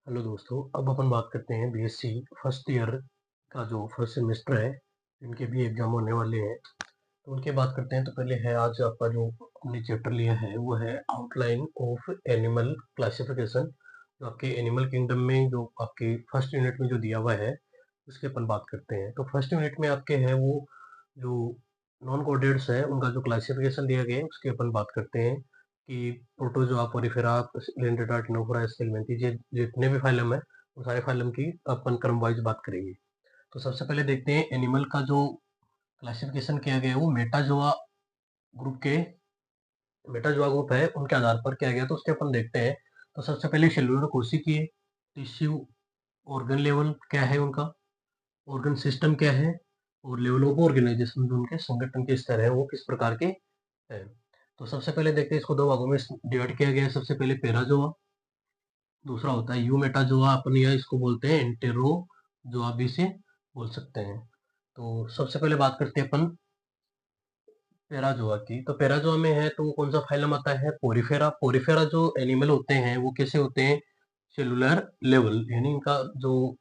Hello दोस्तों, अब अपन बात करते हैं बीएससी फर्स्ट ईयर का जो फर्स्ट सेमेस्टर है, इनके भी एग्ज़ाम होने वाले हैं। तो उनकी बात करते हैं। तो पहले है आज आपका जो हमने चैप्टर लिया है वो है आउटलाइन ऑफ एनिमल क्लासिफिकेशन। जो आपके एनिमल किंगडम में जो आपके फर्स्ट यूनिट में जो दिया हुआ है उसकी अपन बात करते हैं। तो फर्स्ट यूनिट में आपके है वो जो नॉन कोडेड्स है उनका जो क्लासिफिकेशन दिया गया है उसकी अपन बात करते हैं कि प्रोटोजोआ, पोरिफेरा, सिलेंट्रेटा, टिनोफोरा, स्केलमेंथी ये जितने भी फाइलम है उन सारे फाइलम की अपन क्रम वाइज बात करेंगे। तो सबसे पहले देखते हैं एनिमल का जो क्लासिफिकेशन किया गया है वो ग्रुप के मेटाजोआ ग्रुप है उनके आधार पर किया गया। तो उसके अपन देखते हैं। तो सबसे पहले सेलुलर कोशिकीय, टिश्यू, ऑर्गन लेवल क्या है उनका, ऑर्गन सिस्टम क्या है, और लेवल ऑफ ऑर्गेनाइजेशन जो उनके संगठन के स्तर है वो किस प्रकार के हैं। तो सबसे पहले देखते हैं, इसको दो भागों में डिवाइड किया गया है। सबसे पहले पेराजोआ, दूसरा होता है यूमेटाजोआ। अपन या इसको बोलते हैं एंटेरोजोआ भी से बोल सकते हैं। तो सबसे पहले बात करते हैं अपन पेराजोआ की। तो पेराजोआ में है तो वो कौन सा फाइलम आता है, पोरिफेरा। पोरिफेरा जो एनिमल होते हैं वो कैसे होते हैं, सेलुलर लेवल, यानी इनका जो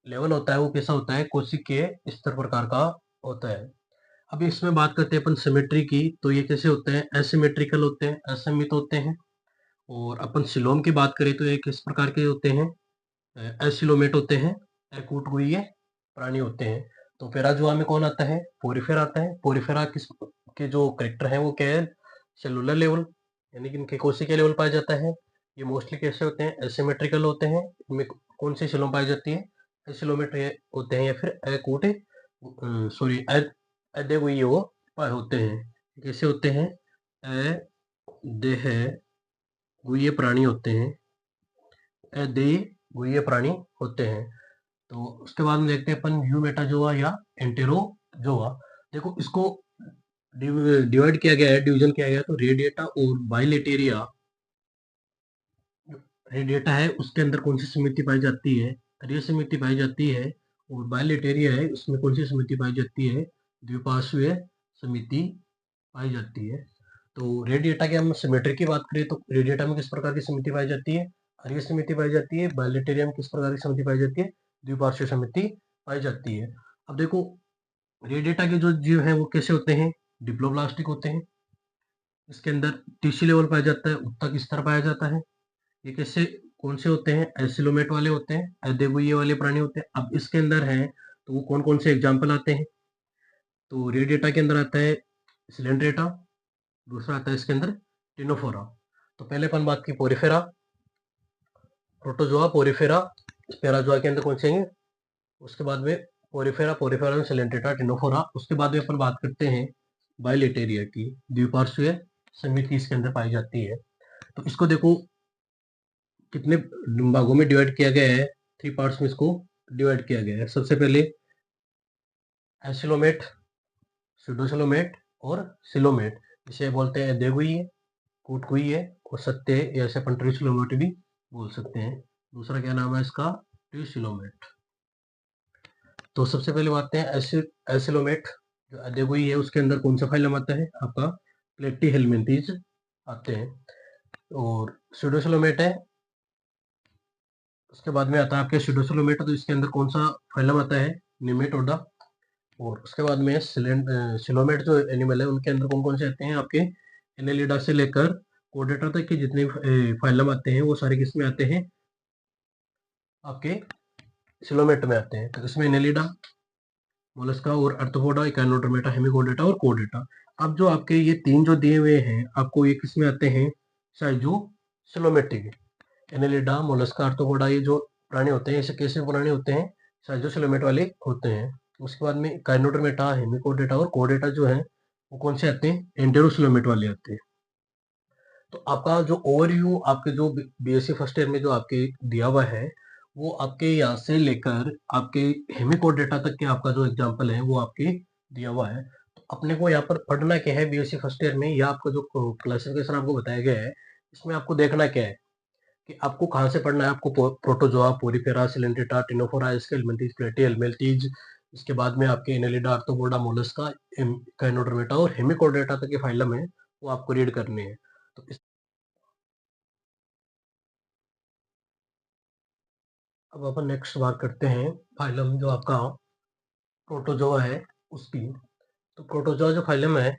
लेवल होता है वो कैसा होता है, कोशिकीय स्तर प्रकार का होता है। अब इसमें बात करते हैं अपन सिमेट्री की। तो ये कैसे होते हैं, एसिमेट्रिकल होते हैं, असममित होते हैं। और अपन सिलोम की बात करें तो ये किस प्रकार के होते हैं, एसिलोमेट होते हैं, एकूटगुईय प्राणी होते हैं। तो पेराजोआ में कौन आता है, पोरिफेरा आता है। पोरिफेरा किस के जो करेक्टर है वो क्या है, सेलुलर लेवल, यानी कि इनके कोशिकीय लेवल पाया जाता है। ये मोस्टली कैसे होते हैं, एसिमेट्रिकल होते हैं। इनमें कौन सी सिलोम पाई जाती है, एसिलोमेट होते हैं, या फिर एकूट सॉरी एडेगुइये वो होते हैं। कैसे होते हैं, अदेहगुइये प्राणी होते हैं, अदेहगुइये प्राणी होते हैं। तो उसके बाद में देखते हैं अपन यूमेटाजोआ या एंटेरोजोआ। देखो इसको डिवाइड किया गया है, डिवीजन किया गया है। तो रेडिएटा और बाइलेटेरिया, रेडिएटा है उसके अंदर कौन सी समिति पाई जाती है, हरिय समिति पाई जाती है। और बाइलेटेरिया है उसमें कौन सी समिति पाई जाती है, द्विपार्श्वीय समिति पाई जाती है। तो रेडिएटा की हम सिमेट्री की बात करें तो रेडिएटा में किस प्रकार की समिति पाई जाती है, हरिय समिति पाई जाती है। बाइलेटेरिया में किस प्रकार की समिति पाई जाती है, द्विपार्श्वीय समिति पाई जाती है। अब देखो रेडिएटा के जो जीव हैं वो कैसे होते हैं, डिप्लोब्लास्टिक होते हैं। इसके अंदर टिश्यू लेवल पाया जाता है, उत्तक स्तर पाया जाता है। ये कैसे कौन से होते हैं, एसिलोमेट वाले होते हैं, एदेगुइये वाले प्राणी होते हैं। अब इसके अंदर है तो वो कौन कौन से एग्जाम्पल आते हैं, तो रेडिएटा के अंदर आता है सिलेंड्रेटा, दूसरा आता है इसके अंदर टिनोफोरा। तो पहले अपन बात की पोरिफेरा, प्रोटोजोआ, पोरिफेरा, पेराजोआ के अंदर कौन से हैं। उसके बाद में पोरिफेरा, पोरिफेरा में सिलेंट्रेटा, टिनोफोरा। उसके बाद में अपन बात करते हैं बाइलेटेरिया की, द्विपार्श्वीय समिति इसके अंदर पाई जाती है। तो इसको देखो कितने भागों में डिवाइड किया गया है, थ्री पार्ट्स में इसको डिवाइड किया गया है। सबसे पहले एसिलोमेट, स्यूडोसिलोमेट और सिलोमेट, जिसे बोलते हैं देगुइये, कूटकुइये और सत्य, या ऐसे अपन ट्रिसिलोमेट भी बोल सकते हैं। दूसरा क्या नाम है इसका, ट्रिसिलोमेट। तो सबसे पहले बात है एसिलोमेट, जो अदेगुई है उसके अंदर कौन सा फाइलम आता है आपका, प्लेटीहेल्मिन्थीज आते हैं। और स्यूडोसिलोमेट है, उसके बाद में आता है आपके स्यूडोसिलोमेट, तो इसके अंदर कौन सा फाइलम आता है, निमेटोडा। और उसके बाद में सिलोमेट जो एनिमल है उनके अंदर कौन कौन से आते हैं आपके, एनेलिडा से लेकर कोडेटा तक के जितने फाइलम आते हैं वो सारे किस में आते हैं, आपके सिलोमेट में आते हैं। तो इसमें एनेलिडा, मोलस्का और अर्थोपोडा, इकाइनोडर्मेटा, हेमिकोडेटा और कोडेटा। अब जो आपके ये तीन जो दिए हुए हैं आपको, ये किस में आते हैं, साइजो सिलोमेटिक। एनेलिडा, मोलस्का, अर्थोपोडा, ये जो प्राणी होते हैं, ऐसे कैसे प्राणी होते हैं, साइजो सिलोमेट वाले होते हैं। उसके बाद में काइनोडर्मेटा, हेमिकोडेटा और कोडेटा जो है वो कौन से आते हैं, एंटेरोसिलोमेट वाले आते हैं। तो आपका जो ओवरव्यू आपके जो बीएससी फर्स्ट ईयर में जो आपके दिया हुआ है वो आपके यहाँ से लेकर आपके हेमिकोडेटा तक के आपका जो एग्जाम्पल है वो आपके दिया हुआ है। तो अपने को यहाँ पर पढ़ना क्या है बीएससी फर्स्ट ईयर में, या आपका जो क्लासिफिकेशन आपको बताया गया है इसमें आपको देखना क्या है कि आपको कहाँ से पढ़ना है। आपको protozoa, Porifera, Coelenterata, Ctenophora, Aschelminthes, Platyhelminthes, इसके बाद में आपके एनेलिडा, आर्थ्रोपोडा, मोलस्का, काइनोडर्मेटा और हेमिकोडेटा तक के फाइलम है वो आपको रीड करने हैं। तो अब अपन नेक्स्ट बात करते हैं फाइलम जो आपका प्रोटोजोआ है उसकी। तो प्रोटोजोआ जो फाइलम है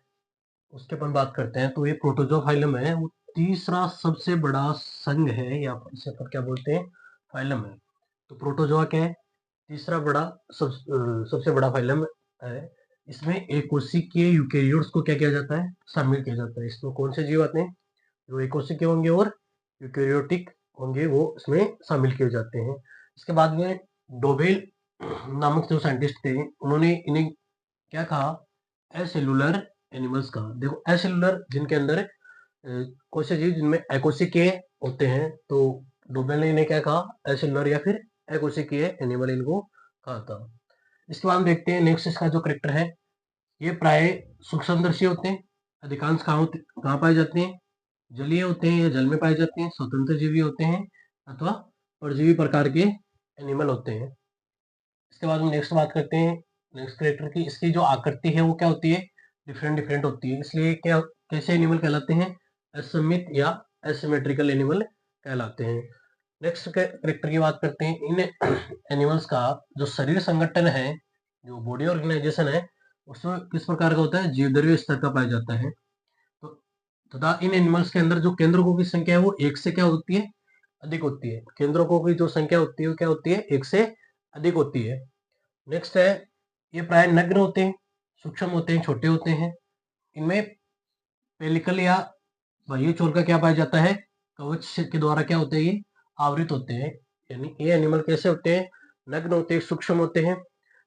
उसके अपन बात करते हैं। तो ये प्रोटोजोआ फाइलम है वो तीसरा सबसे बड़ा संघ है, या इसे अपन क्या बोलते हैं, फाइलम है। तो प्रोटोजोआ क्या है, तीसरा बड़ा सबसे बड़ा फाइलम है। इसमें एकोसिकीय यूकेरियोट्स को क्या किया जाता है, शामिल किया जाता है। इसमें कौन से जीव आते हैं, जो एकोसिकीय होंगे और यूकेरियोटिक होंगे, वो इसमें शामिल किए जाते हैं। इसके बाद में डोबेल नामक जो साइंटिस्ट थे उन्होंने इन्हें क्या कहा, एसेलुलर एनिमल्स कहा। देखो एसेलुलर जिनके अंदर कौन से जीव जिनमें एकोसिकीय होते हैं, तो डोबेल ने इन्हें क्या कहा, एसेलुलर या फिर एकोसिकीय एनिमल इनको कहा था। इसके बाद हम देखते हैं नेक्स्ट इसका जो करेक्टर है, ये प्राय सूक्ष्मदर्शी होते हैं। अधिकांश कहाँ पाए जाते हैं, जलीय होते हैं या जल में पाए जाते हैं, स्वतंत्र जीवी होते हैं अथवा परजीवी प्रकार के एनिमल होते हैं। इसके बाद हम नेक्स्ट बात करते हैं नेक्स्ट करेक्टर की। इसकी जो आकृति है वो क्या होती है, डिफरेंट डिफरेंट होती है। इसलिए क्या कैसे एनिमल कहलाते हैं, असममित या एसिमेट्रिकल एनिमल कहलाते हैं। नेक्स्ट करेक्टर की बात करते हैं। इन एनिमल्स का जो शरीर संगठन है, जो बॉडी ऑर्गेनाइजेशन है, उसमें किस प्रकार का होता है, जीवद्रव्य स्तर का पाया जाता है। तो तथा इन एनिमल्स के अंदर जो केंद्रकों की संख्या है वो एक से क्या होती है, अधिक होती है। केंद्रकों की जो संख्या होती है वो क्या होती है, एक से अधिक होती है। नेक्स्ट है, ये प्राय नग्न होते हैं, सूक्ष्म होते हैं, छोटे होते हैं। इनमें पेलिकल या बाह्य चोर का क्या पाया जाता है, कवच के द्वारा क्या होते हैं, ये आवृत होते हैं। यानी ये एनिमल कैसे होते हैं, नग्न होते हैं, सूक्ष्म होते हैं।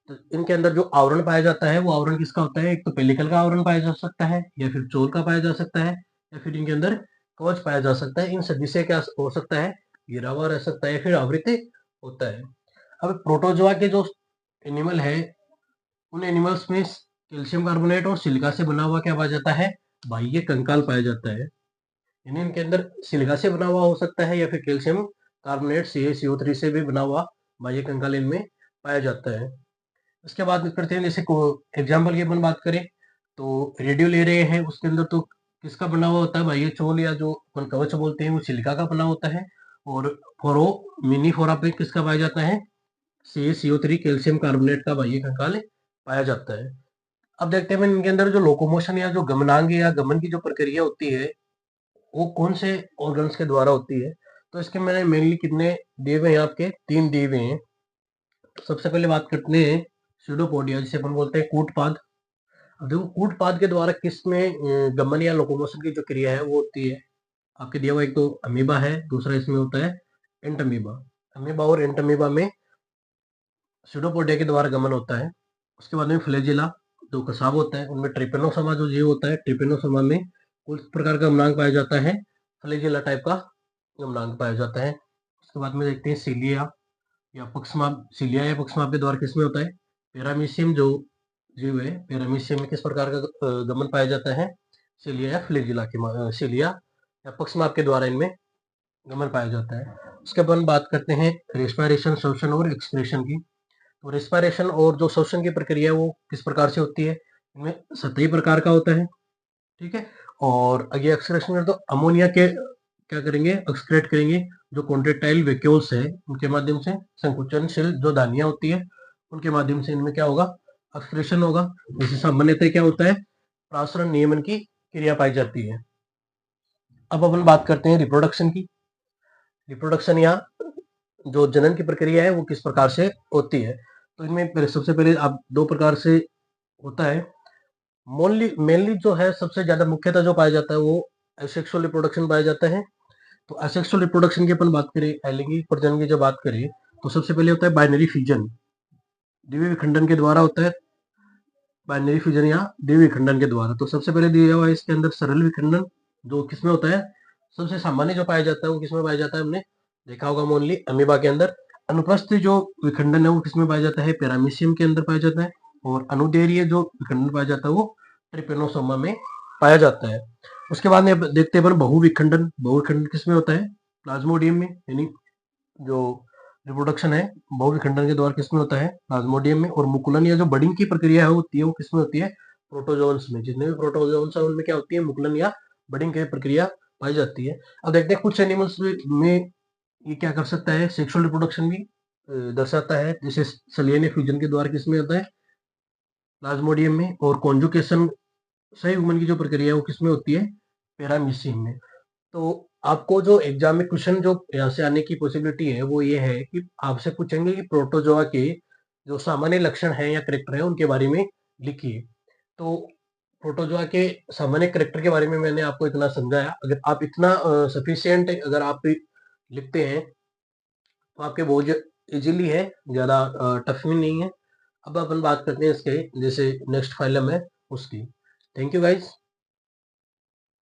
तो इनके अंदर जो आवरण पाया जाता है वो आवरण किसका होता है, एक तो पेलिकल का आवरण पाया जा सकता है, या फिर चोल का पाया जा सकता है, या फिर इनके अंदर कवच पाया जा सकता है। इन सभी से क्या हो सकता है, घिरा हुआ रह सकता है, फिर आवृत होता है। अब प्रोटोजोआ के जो एनिमल है, उन एनिमल्स में कैल्शियम कार्बोनेट और सिलिका से बना हुआ क्या पाया जाता है, बाह्य कंकाल पाया जाता है। यानी इनके अंदर सिलिका से बना हुआ हो सकता है, या फिर कैल्शियम कार्बोनेट CaCO3 से भी बना हुआ बाह्य कंकाल इनमें पाया जाता है। उसके बाद करते हैं, जैसे एग्जाम्पल की अपन बात करें तो रेडियो ले रहे हैं, उसके अंदर तो किसका बना हुआ होता है, बाह्य चोल या जो अपन कवच बोलते हैं वो सिलिका का बना होता है। और फोरो मिनी फोरा पे किसका पाया जाता है, CaCO3 कैल्शियम कार्बोनेट का बाह्य कंकाल पाया जाता है। अब देखते हैं इनके अंदर जो लोकोमोशन या जो गमनांग या गमन की जो प्रक्रिया होती है वो कौन से ऑर्गन्स के द्वारा होती है। तो इसके मैंने मेनली कितने दिए हुए हैं, आपके 3 दिए हुए हैं। तो सबसे पहले बात करते हैं स्यूडोपोडिया, जिसे अपन बोलते हैं कूटपाद। अब देखो कूटपाद के द्वारा किसमें गमन या लोकोमोशन की जो क्रिया है वो होती है, आपके दिया हुआ एक तो अमीबा है, दूसरा इसमें होता है एंटमीबा। अमीबा और एंटमीबा में स्यूडोपोडिया के द्वारा गमन होता है। उसके बाद में फ्लैजिला जो कसाब होता है, उनमें ट्रिपेनोसोमा जो जीव होता है, ट्रिपेनोसोमा में उस प्रकार का गमनांक पाया जाता है, फ्लैजिला टाइप का गमनांक पाया जाता है। उसके बाद में देखते हैं सिलिया या पक्षमाप। सिलिया या पक्षमाप के द्वारा किसमें होता है, पैरामीशियम जो जीव है, पैरामीशियम में किस प्रकार का गमन पाया जाता है, सिलिया या फ्लैजिला के सिलिया या पक्षमाप के द्वारा इनमें गमन पाया जाता है। उसके बाद बात करते हैं रेस्पिरेशन, श्वसन और एक्सक्रीशन की। तो रेस्पिरेशन और जो श्वसन की प्रक्रिया है वो किस प्रकार से होती है, इनमें सतही प्रकार का होता है, ठीक है। और आगे एक्सक्रीशन में तो अमोनिया के क्या करेंगे, एक्सक्रेट करेंगे। जो कॉन्ट्रेक्टाइल वैक्यूल्स है उनके माध्यम से, संकुचनशील जो धानियां होती है उनके माध्यम से इनमें क्या होगा, एक्सक्रेशन होगा। जैसे सामान्यतः क्या होता है, प्रासरण नियमन की क्रिया पाई जाती है। अब अपन बात करते हैं रिप्रोडक्शन की। रिप्रोडक्शन या जो जनन की प्रक्रिया है वो किस प्रकार से होती है। तो इनमें सबसे पहले आप दो प्रकार से होता है। मेनली मेनली जो है सबसे ज्यादा मुख्यतः जो पाया जाता है वो एसेक्सुअल रिप्रोडक्शन पाया जाता है। तो एसेक्सुअल रिप्रोडक्शन की अपन बात करें, अलैंगिक प्रजनन की जब बात करें, तो सबसे पहले होता है बाइनरी फ्यूजन, द्वितीय विखंडन के द्वारा होता है। बाइनरी फ्यूजन या द्वितीय विखंडन के द्वारा, तो सबसे पहले दिया हुआ है इसके अंदर सरल विखंडन, जो किसमें होता है, सबसे सामान्य जो पाया जाता है वो किसमें पाया जाता है, हमने देखा होगा मोनली अमीबा के अंदर। अनुप्रस्थ जो विखंडन है वो किसमें पाया जाता है, पैरामीशियम के अंदर पाया जाता है। और अनुदैर्घ्य जो विखंडन पाया जाता है वो ट्रिपेनोसोमा में पाया जाता है। उसके बाद में देखते हैं बहुविखंडन। बहुविखंडन किसमें होता है, प्लाज्मोडियम में। यानी जो रिप्रोडक्शन है बहुविखंडन के द्वारा किसमें होता है, प्लाज्मोडियम में। और मुकुलन या जो बडिंग की प्रक्रिया है होती है वो किसमें होती है, प्रोटोजोन्स में। जितने भी प्रोटोजोन्स है उनमें क्या होती है, मुकुलन या बडिंग की प्रक्रिया पाई जाती है। अब देखते हैं कुछ एनिमल्स में ये क्या कर सकता है, सेक्सुअल रिप्रोडक्शन भी दर्शाता है। जैसे सलियन फ्यूजन के द्वारा किसमें होता है, प्लाज्मोडियम में, और कॉन्जुकेशन सही वुमन की जो प्रक्रिया है वो किसमें होती है, पैरामीशियम में। तो आपको जो एग्जाम में क्वेश्चन जो यहाँ से आने की पॉसिबिलिटी है वो ये है कि आपसे पूछेंगे कि प्रोटोजोआ के जो सामान्य लक्षण हैं या करेक्टर हैं उनके बारे में लिखिए। तो प्रोटोजोआ के सामान्य करेक्टर के बारे में मैंने आपको इतना समझाया। अगर आप इतना सफिशियंट अगर आप लिखते हैं तो आपके बहुत इजीली है, ज़्यादा टफ भी नहीं है। अब अपन बात करते हैं इसके जैसे नेक्स्ट फाइलम है उसकी। Thank you guys.